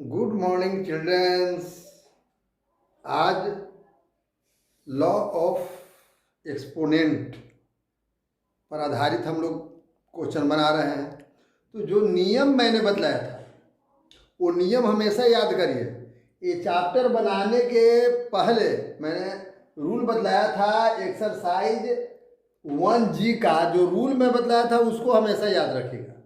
Good morning childrens. आज law of exponent पर आधारित हम लोग क्वेश्चन बना रहे हैं। तो जो नियम मैंने बतलाया था वो नियम हमेशा याद करिए। ये चैप्टर बनाने के पहले मैंने रूल बतलाया था एक्सरसाइज 1G का। जो रूल मैं बतलाया था उसको हमेशा याद रखिएगा।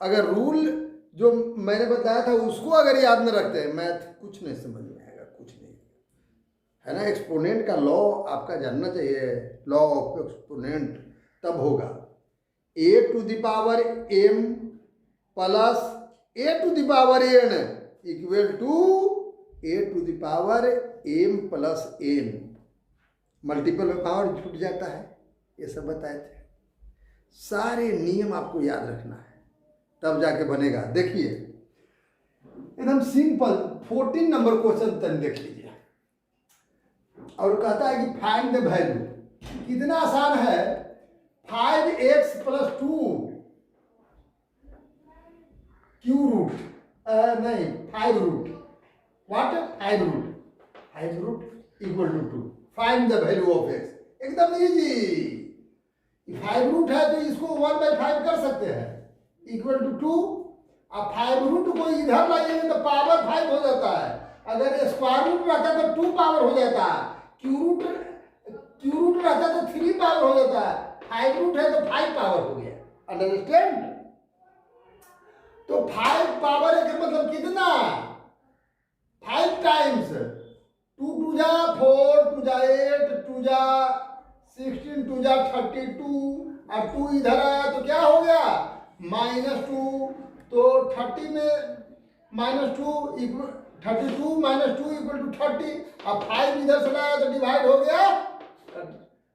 अगर रूल जो मैंने बताया था उसको अगर याद न रखते हैं मैथ कुछ नहीं समझ में आएगा, कुछ नहीं है ना। एक्सपोनेंट का लॉ आपका जानना चाहिए। लॉ ऑफ एक्सपोनेंट तब होगा a⁴m plus a⁴n equal to a⁴m plus n। Multiple में पावर छूट जाता है, ये सब बताए थे। सारे नियम आपको याद रखना है तब जाके बनेगा। देखिए एकदम सिंपल 14 नंबर क्वेश्चन तक देख लीजिए। और कहता है कि फाइंड द वैल्यू। कितना आसान है। 5x प्लस 2 क्यू रूट नहीं 5 root what 5 root equal to 2। Find the value of x। एकदम इजी। 5 रूट है तो इसको 1/5 कर सकते हैं इक्वल टू 2। अब 5 रूट को इधर लाइएंगे तो पावर 5 हो जाता है। अगर स्क्वायर रूट रहता तो 2 पावर हो जाता है। क्यू रूट रहता तो 3 पावर हो जाता है। 5 रूट है तो 5 पावर हो गया। अंडरस्टैंड। तो 5 पावर का मतलब कितना 5 टाइम्स 2 2 जा 4 2 जा 8 2 जा 16 2 जा 32 और 2 इधर आया तो क्या हो गया -2। तो 30 में -2 इक्वल 32 -2 इक्वल टू 30। अब 5 इधर से लाया तो डिवाइड हो गया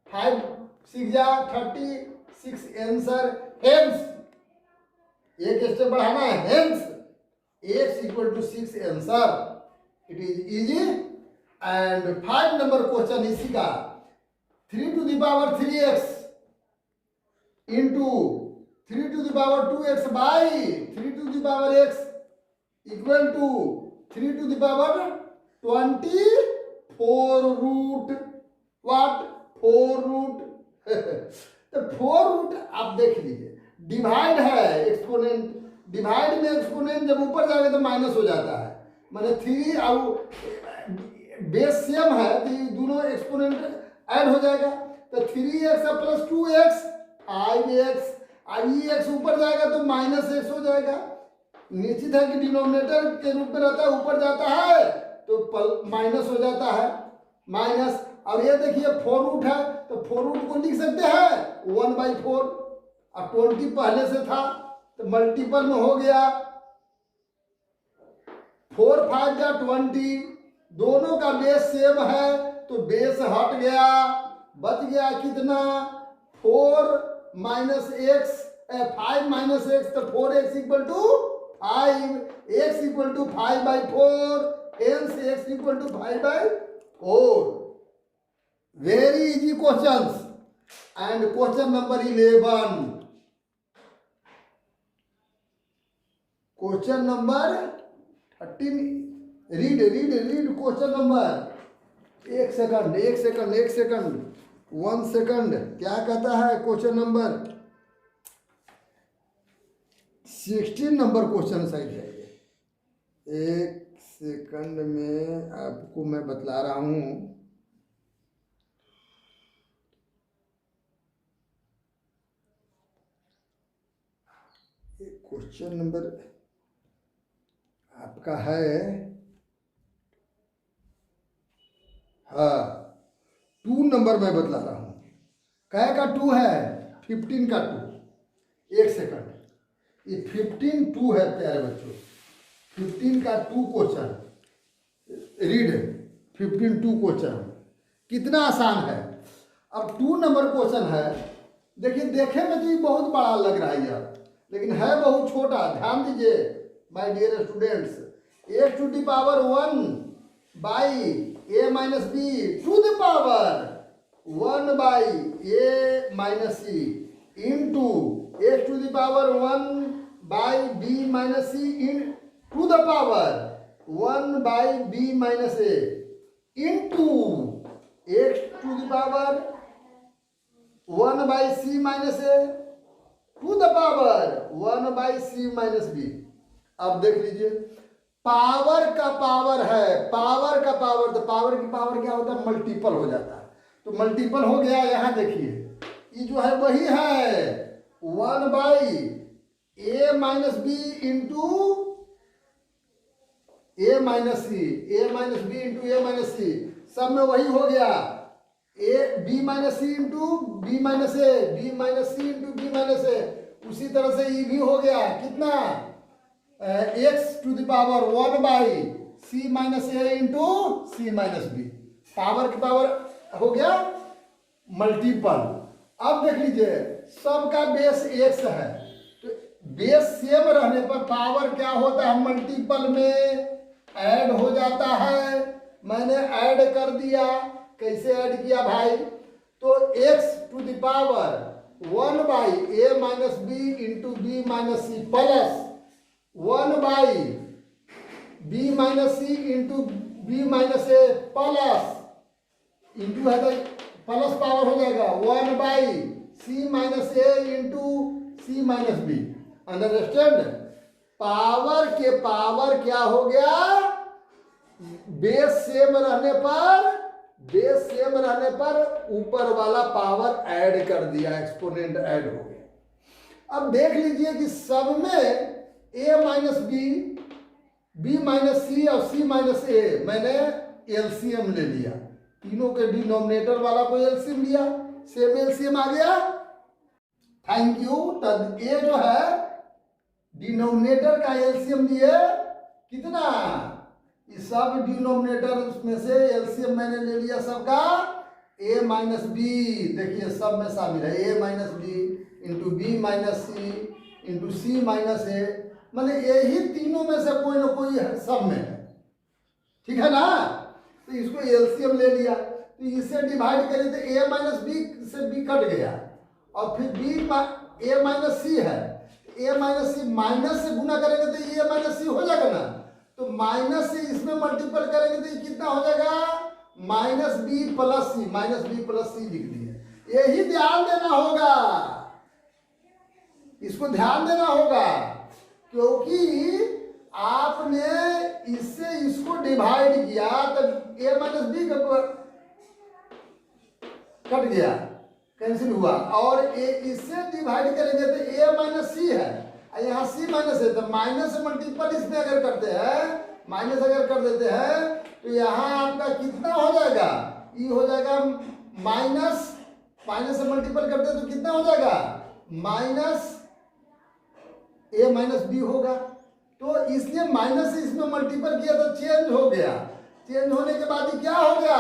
5 6 जा 36 आंसर। हेंस एक स्टेप बढ़ाना है। Hence x equal to 6 answer. It is easy. And 5 number question इसी का 3 to the power 3x into 3 to the power 2x by 3 to the power x equal to 3 to the power 24 root what 4 root। तो 4 root आप देख लीजिए। Divide है exponent. Divide में exponent जब ऊपर जाएगा तो माइनस हो जाता है। माने 3 और बेस सेम है तो ये दोनों एक्सपोनेंट ऐड हो जाएगा। तो 3x plus 2x i x ऊपर जाएगा तो -x हो जाएगा। निश्चित है कि डिनोमिनेटर के रूप में रहता है, ऊपर जाता है तो माइनस हो जाता है माइनस। और ये देखिए 4 रूट है तो 4 रूट को लिख सकते हैं 1/4 और 20 पहले से था तो मल्टीपल में हो गया 4 5 जा 20। दोनों का बेस सेम है तो बेस हट गया। बच गया कितना 4 माइनस एक्स 5 माइनस एक्स तो 4x equal to 5 x equal to 5/4 hence x equal to 5/4। Very easy questions. And question number 11। Question number 13 read question number. एक सेकंड 1 सेकंड। क्या कहता है क्वेश्चन नंबर 16 नंबर क्वेश्चन सही है। 1 second में आपको मैं बतला रहा हूं। क्वेश्चन नंबर आपका है हाँ 2 नंबर मैं बतला रहा हूं। क्या का 2 है 15 का 2। एक सेकंड ये 15 2 है प्यारे बच्चों। 15 का 2 क्वेश्चन रीड 15 2 क्वेश्चन कितना आसान है। अब 2 नंबर क्वेश्चन है। देखिए देखे में तो ये बहुत बड़ा लग रहा है यार, लेकिन है बहुत छोटा। ध्यान दीजिए my dear students. a to the power 1 by a minus B to the power 1 by a minus C into x to the power 1 by b minus C into the power by B minus A into X to the power 1 by C minus A to the power 1 by C minus B. अब देख लीजिए, power का power है, power का power, तो power की power क्या होता है, मल्टीपल हो जाता है। तो मल्टीपल हो गया। यहाँ देखिए ये जो है वही है 1 by A minus B into a minus c, a minus B into a minus c, सब में वही हो गया। A b minus C into B minus a, b minus C into B minus a. उसी तरह से ये भी हो गया कितना, x to the power 1 by C minus A into C minus b. Power की पावर हो गया मल्टीपल। अब देख लीजिए सबका बेस एक्स है, तो बेस सेम रहने पर पावर क्या होता है, मल्टीपल में ऐड हो जाता है। मैंने ऐड कर दिया, कैसे ऐड किया भाई, तो x to the power 1 by A minus B into B minus C plus 1 by B minus C into B minus A plus into है तो प्लस पावर हो जाएगा 1 by C minus A into C minus B. Understand, power के power क्या हो गया, base same रहने पर, बेस सेम रहने पर ऊपर वाला पावर ऐड कर दिया, एक्सपोनेंट ऐड हो गया। अब देख लीजिए कि सब में a माइनस बी माइनस सी और सी माइनस ए मैंने एलसीएम ले लिया, तीनों के डिनोमिनेटर वाला को एलसीएम लिया, सेम एलसीएम आ गया। Thank you. तब ए जो है डिनोमिनेटर का एलसीएम लिए कितना, इस सब डिनोमिनेटर उसमें से एलसीएम मैंने ले लिया सबका, a माइनस बी, देखिए सब में शामिल है, a minus B into B minus C into C minus a, मैंने यही तीनों में से कोई ना कोई सब में है, ठीक है ना। तो इसको एलसीएम ले लिया, तो इसे डिवाइड करें तो a माइनस बी से b कट गया, और फिर b a माइनस सी है, a माइनस सी माइनस से गुना करेंगे तो a माइनस सी हो जाएगा ना, तो माइनस से इसमें मल्टीपल करेंगे तो ये कितना हो जाएगा, minus b plus c, minus b plus सी लिख दिए। यही ध्यान देना होगा, इसको ध्यान देना होगा, क्योंकि आपने इससे इसको डिवाइड किया तो a माइनस बी कट गया, कैंसिल हुआ, और इससे डिवाइड करेंगे तो a माइनस सी है, यहाँ सी माइनस है, तो माइनस से मल्टीपल इसमें अगर करते हैं, माइनस अगर कर देते हैं तो यहाँ आपका कितना हो जाएगा, ये हो जाएगा माइनस, माइनस से मल्टीपल करते हैं तो कितना हो जाएगा, माइनस a माइनस बी होगा। तो इसलिए माइनस से इसमें मल्टीपल किया तो चेंज हो गया, चेंज होने के बाद क्या हो गया,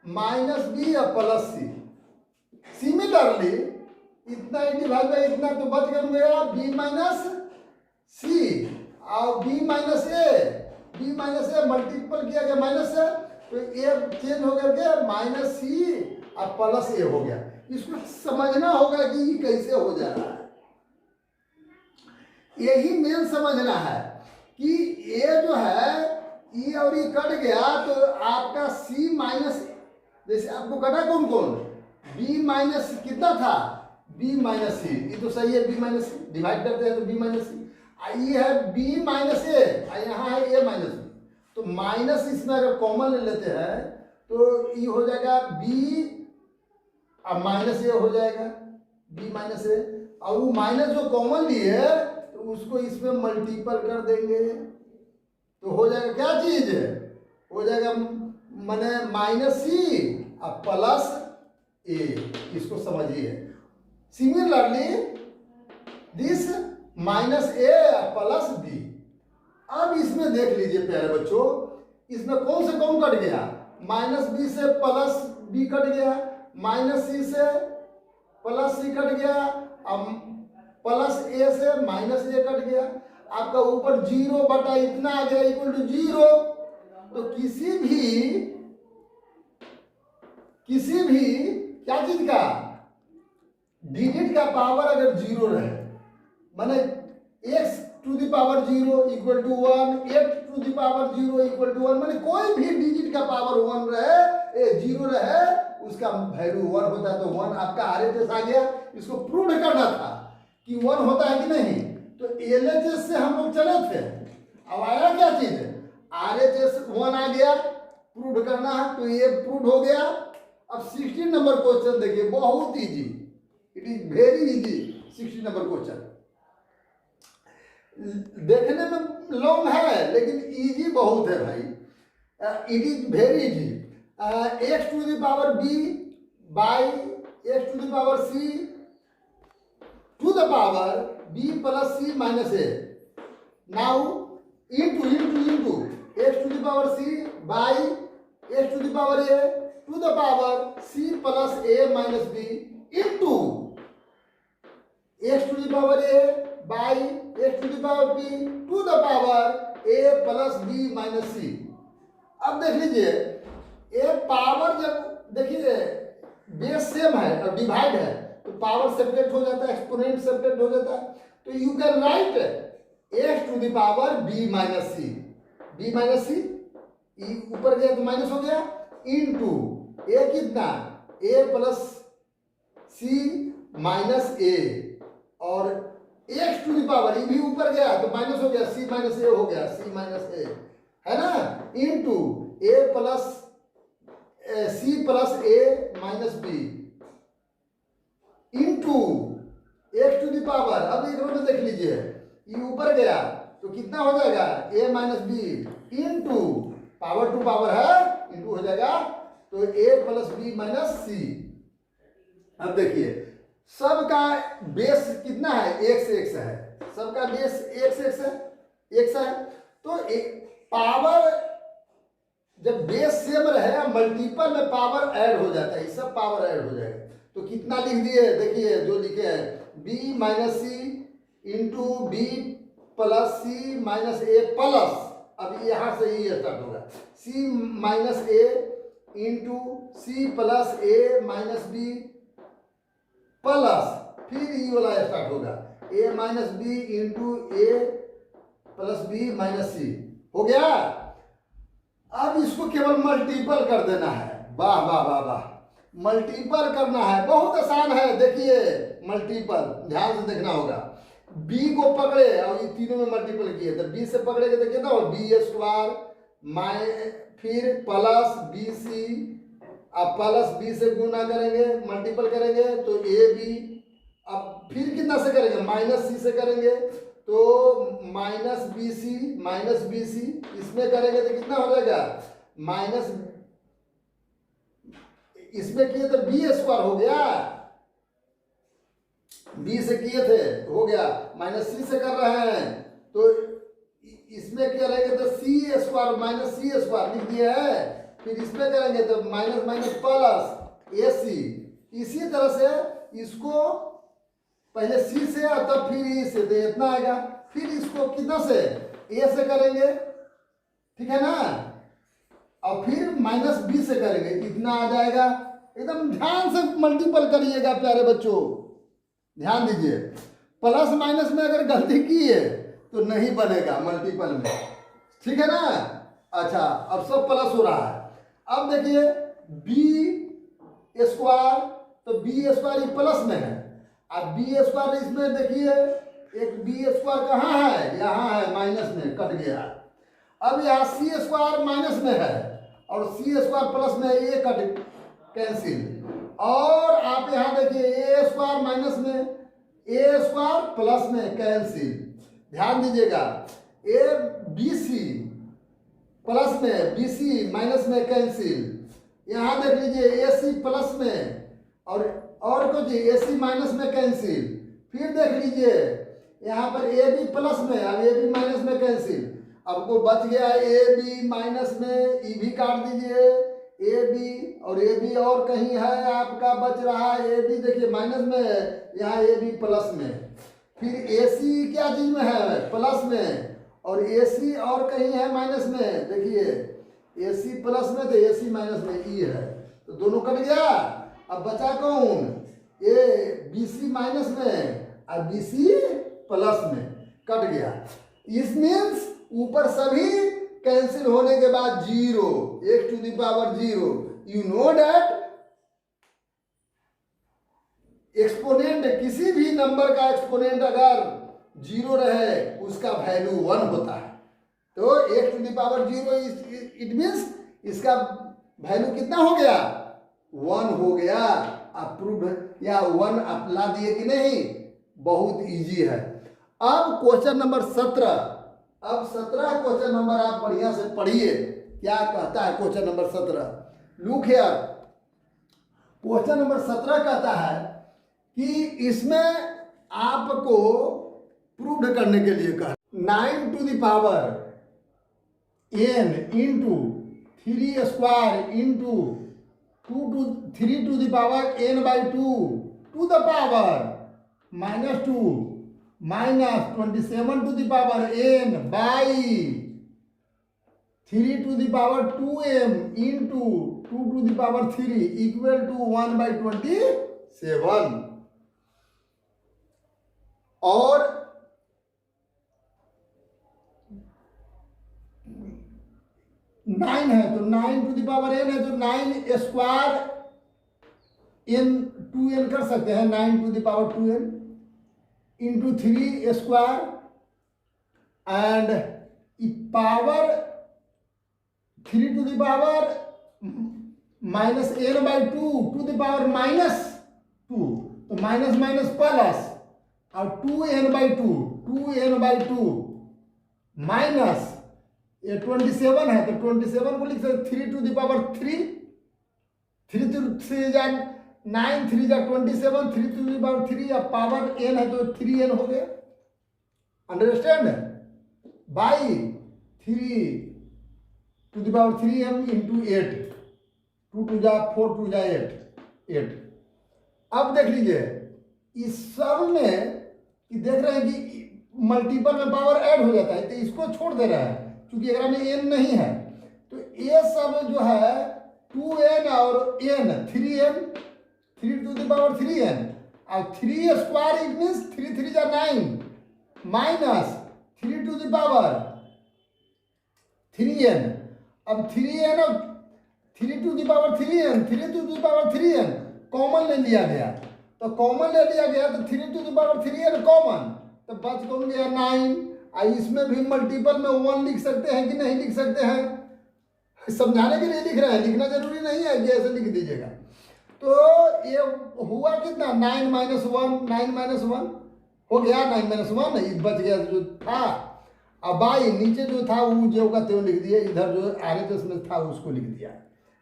माइनस बी या प्लस सी। सिमिलरली इतना ही डिवाइड बाई इतना तो बच गया बी माइनस सी और बी माइनस ए मल्टीपल किया गया माइनस से, तो ए चेंज हो गया माइनस सी और प्लस ए हो गया। इसको समझना होगा कि ये कैसे हो जा रहा है, यही मेन समझना है कि ए जो है ई और ई कट गया तो आपका सी माइनस, जैसे आपको कटा कौन कौन, बी माइनस कितना था, बी माइनस सी, ये तो सही है, बी माइनस सी डिवाइड करते हैं तो बी माइनस सी, ये है बी माइनस ए, यहाँ है ए माइनस बी, तो माइनस इसमें अगर कॉमन ले लेते हैं तो ये हो जाएगा बी अब माइनस ए हो जाएगा, बी माइनस ए, और वो माइनस जो कॉमन लिए तो उसको इसमें मल्टीपल कर देंगे तो हो जाएगा क्या चीज, हो जाएगा माने माइनस सी और प्लस ए, इसको समझिए। Similarly this minus A plus B. अब इसमें देख लीजिए प्यारे बच्चों, इसमें कौन से कौन कट गया, माइनस बी से प्लस बी कट गया, माइनस सी से प्लस सी कट गया, अब प्लस ए से माइनस ए कट गया, आपका ऊपर जीरो बटा इतना आ गया इक्वल टू जीरो। तो किसी भी क्या चीज का डिजिट का पावर अगर जीरो रहे, माने X to to the power 0 equal to 1, x to the power 0 equal to 1, माने कोई भी डिजिट का पावर 1 रहे 0 रहे उसका वैल्यू 1 होता है। तो 1 आपका RHS आ गया। इसको प्रूव करना था कि 1 होता है कि नहीं, तो LHS से हम लोग चले थे। अब आया क्या चीज है, RHS 1 आ गया, प्रूव करना है, तो ये प्रूव हो गया। अब 16 नंबर क्वेश्चन देखिए, बहुत easy, it is very easy. 16 number question देखने में लॉन्ग है लेकिन इजी बहुत है भाई। It is very easy. X to the power b by X to the power c to the power b plus c minus a। Now into X to the power c by X to the power a to the power c plus a minus b into X to the power a by X to the power b to the power a plus b minus c। अब देख लीजिए, ये power जब देखिए base same है और divide है तो पावर सेपरेट हो जाता है, एक्सपोनेंट सेपरेट हो जाता है। तो you can write X to the power b minus c, ऊपर गया तो माइनस हो गया, इंटू ए कितना a plus c minus a, और एक्स टू द पावर ये भी ऊपर गया तो माइनस हो गया, c माइनस a हो गया, c माइनस a है ना, into a plus c plus a minus b into X to the power. अब एक में देख लीजिए, ये ऊपर गया तो कितना हो जाएगा, a minus b into power to power है, इंटू हो जाएगा तो a plus b minus c। अब देखिए सबका बेस कितना है, x है, सबका बेस x है। तो पावर जब बेस सेम रहे मल्टीपल में पावर ऐड हो जाता है, ये सब पावर ऐड हो जाएगा। तो कितना लिख दिए, देखिए जो लिखे हैं b माइनस सी into b plus c minus ए प्लस, अब यहाँ से ही स्टार्ट होगा, c minus A into c plus a minus b plus, फिर ये वाला स्टार्ट होगा a minus B into a plus b minus c, हो गया। अब इसको केवल मल्टीपल कर देना है, वाह वाह वाह वाह, मल्टीपल करना है, बहुत आसान है। देखिए मल्टीपल ध्यान से देखना होगा, b को पकड़े और ये तीनों में मल्टीपल किए तो b से पकड़े के देखिए ना, b स्क्वायर फिर प्लस बी सी, अब प्लस बी से गुना करेंगे मल्टीपल करेंगे तो ए बी, अब फिर कितना से करेंगे, माइनस सी से करेंगे तो माइनस बी सी, इसमें करेंगे तो कितना हो जाएगा माइनस, इसमें किए तो बी स्क्वायर हो गया, बी से किए थे हो गया, माइनस सी से कर रहे हैं तो इसमें करेंगे तो सी स्क्वायर माइनस सी स्क्वायर लिख दिया है, फिर इसमें करेंगे तो माइनस माइनस प्लस ए सी। इसी तरह से इसको पहले सी से और तब फिर ई से, तो इतना आएगा, फिर इसको कितना से ए से करेंगे, ठीक है ना, और फिर माइनस बी से करेंगे, इतना आ जाएगा। एकदम ध्यान से मल्टीपल करिएगा प्यारे बच्चों, ध्यान दीजिए, प्लस माइनस में अगर गलती की है तो नहीं बनेगा मल्टीपल में, ठीक है ना। अच्छा अब सब प्लस हो रहा है, अब देखिए बी स्क्वायर, तो बी स्क्वायर प्लस में है, अब बी स्क्वायर इसमें देखिए एक बी स्क्वायर कहाँ है, यहाँ है, माइनस में कट गया। अब यहाँ सी स्क्वायर माइनस में है और सी स्क्वायर प्लस में, ये कट कैंसिल, और आप यहाँ देखिए ए स्क्वायर माइनस में, ए स्क्वायर प्लस में कैंसिल। ध्यान दीजिएगा, ए बी सी प्लस में, बी सी माइनस में कैंसिल। यहाँ देख लीजिए ए सी प्लस में और कुछ ए सी माइनस में कैंसिल। फिर देख लीजिए यहाँ पर ए बी प्लस में, अब ए बी माइनस में कैंसिल। आपको बच गया ए बी माइनस में, ई भी काट दीजिए, ए बी और कहीं है आपका बच रहा है, ए बी देखिए माइनस में है, यहाँ ए बी प्लस में। फिर ए सी क्या चीज में है, प्लस में, और ए सी और कहीं है माइनस में, देखिए ए सी प्लस में तो ए सी माइनस में, ई है, तो दोनों कट गया। अब बचा कौन, ए बी सी माइनस में और बी सी प्लस में, कट गया। इस मीन्स ऊपर सभी कैंसिल होने के बाद 0, x to the power 0। You know that exponent, किसी भी नंबर का एक्सपोनेंट अगर 0 रहे उसका वैल्यू 1 होता है। तो x to the power 0 it means इसका वैल्यू कितना हो गया? 1 हो गया। अप्रूव या 1 आप ला दिए कि नहीं? बहुत इजी है। अब क्वेश्चन नंबर 17। अब 17 क्वेश्चन नंबर आप बढ़िया से पढ़िए, क्या कहता है question number 17। Look here, question number 17 कहता है कि इसमें आपको प्रूव करने के लिए कहा 9 to the power n into 3 square into 3 to the power n by 2 to the power -2 minus 27 to the power n by 3 to the power 2m into 2 to the power 3 equal to 1 by 27। और nine है तो 9 to the power n है तो 9 square n 2n कर सकते हैं, 9 to the power 2n into 3 square and power 3 to the power minus n by 2 to the power -2, तो minus minus plus, और 2n by 2 2n by 2 minus ये 27 है तो 27 को लिख सकते 3 टू द पावर 3, 3 टू 3 जा 9, 3 जा 27, 3 टू द पावर 3 या पावर n है तो 3n हो गया। Understand? By 3 to the power 3m into 8, 2 to जा 4 टू जा 8। अब देख लीजिए इस सब में कि देख रहे हैं कि मल्टीपल में पावर ऐड हो जाता है, तो इसको छोड़ दे रहा है क्योंकि एकरा में n नहीं है। तो ये सब जो है 2n और n 3n, 3 to the power 3n और 3 स्क्वायर इट मीन्स 3 3 जा 9 minus 3 to the power 3n। अब 3n और 3 to the power 3n, 3 to the power 3n common ले लिया गया, तो कॉमन ले लिया गया तो 3 to the power 3n common, तो बच कौन गया 9। इसमें भी मल्टीपल में 1 लिख सकते हैं कि नहीं लिख सकते हैं? समझाने के लिए लिख रहे हैं, लिखना जरूरी नहीं है कि ऐसे लिख दीजिएगा। तो ये हुआ कितना 9 माइनस 1, 9 माइनस 1 हो गया, 9 माइनस 1 बच गया जो था। अब बाई नीचे जो था वो जो का त्यों लिख दिया, इधर जो आगे तो इसमें था उसको लिख दिया।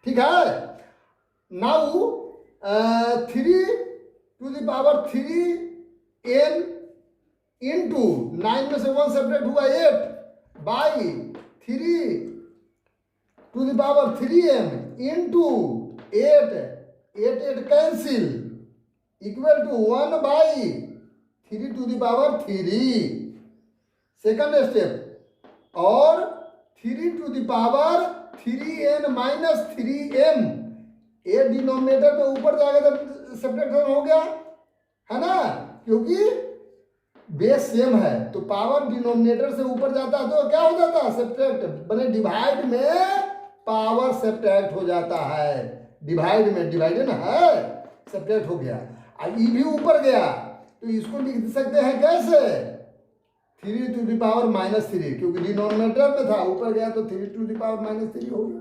ठीक है। Now 3 to the power 3n into 9 में से 1 सेपरेट हुआ 8 by 3 to the power 3m into 8 cancel equal to 1 by 3 to the power 3। Second step, और 3 to the power 3n minus 3m, ये डिनोमिनेटर में ऊपर जाएगा तो सेपरेट हो गया है ना, क्योंकि बेस सेम है तो पावर डिनोमिनेटर से ऊपर जाता है तो क्या हो जाता है सब्ट्रैक्ट, बने डिवाइड में पावर सब्ट्रैक्ट हो जाता है। डिवाइड में डिवाइडेड है सब्ट्रैक्ट हो गया। अब ये भी ऊपर गया तो इसको लिख सकते हैं कैसे 3 टू द पावर -3, क्योंकि डिनोमिनेटर में था, ऊपर गया तो 3 टू द पावर -3 हो गया।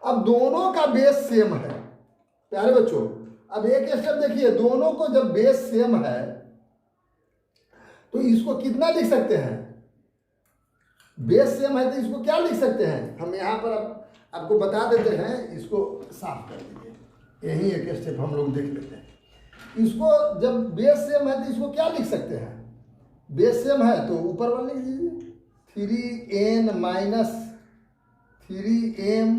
अब दोनों का बेस सेम है प्यारे बच्चों। अब एक स्टेप देखिए, दोनों को जब बेस सेम है तो इसको कितना लिख सकते हैं? बेस सेम है तो इसको क्या लिख सकते हैं? हम यहाँ पर अब आपको बता देते हैं, इसको साफ कर दीजिए। यही एक स्टेप हम लोग देख लेते हैं। इसको जब बेस सेम है तो इसको क्या लिख सकते हैं? बेस सेम है तो ऊपर वाला लिख दीजिए 3n minus 3m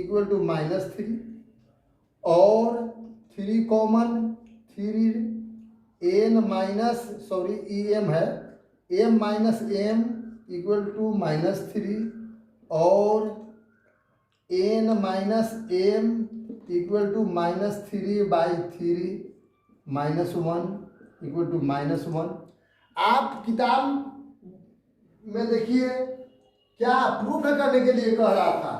equal to -3 और 3 कॉमन 3n माइनस em है m minus m equal to -3 और n minus m equal to -3 by 3 -1 equal to -1। आप किताब में देखिए क्या प्रूफ करने के लिए कह रहा था,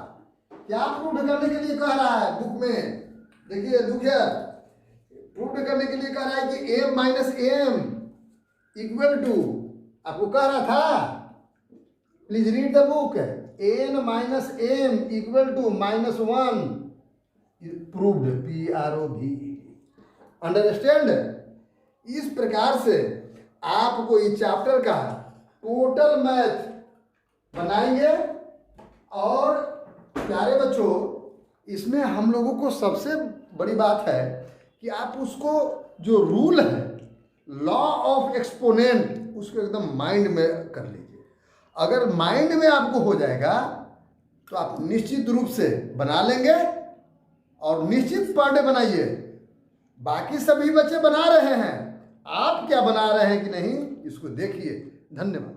क्या प्रूफ करने के लिए कह रहा है बुक में, देखिए लुक हियर, प्रूफ करने के लिए कह रहा है कि m minus m equal to, आपको कह रहा था, please read the book, n minus m equal to -1, proved, PROV, understand. इस प्रकार से आपको इस चैप्टर का टोटल मैथ बनाएंगे। और प्यारे बच्चों, इसमें हम लोगों को सबसे बड़ी बात है कि आप उसको जो रूल है लॉ ऑफ एक्सपोनेंट, उसको एकदम माइंड में कर लीजिए। अगर माइंड में आपको हो जाएगा तो आप निश्चित रूप से बना लेंगे, और निश्चित पर डे बनाइए। बाकी सभी बच्चे बना रहे हैं, आप क्या बना रहे हैं कि नहीं, इसको देखिए। धन्यवाद।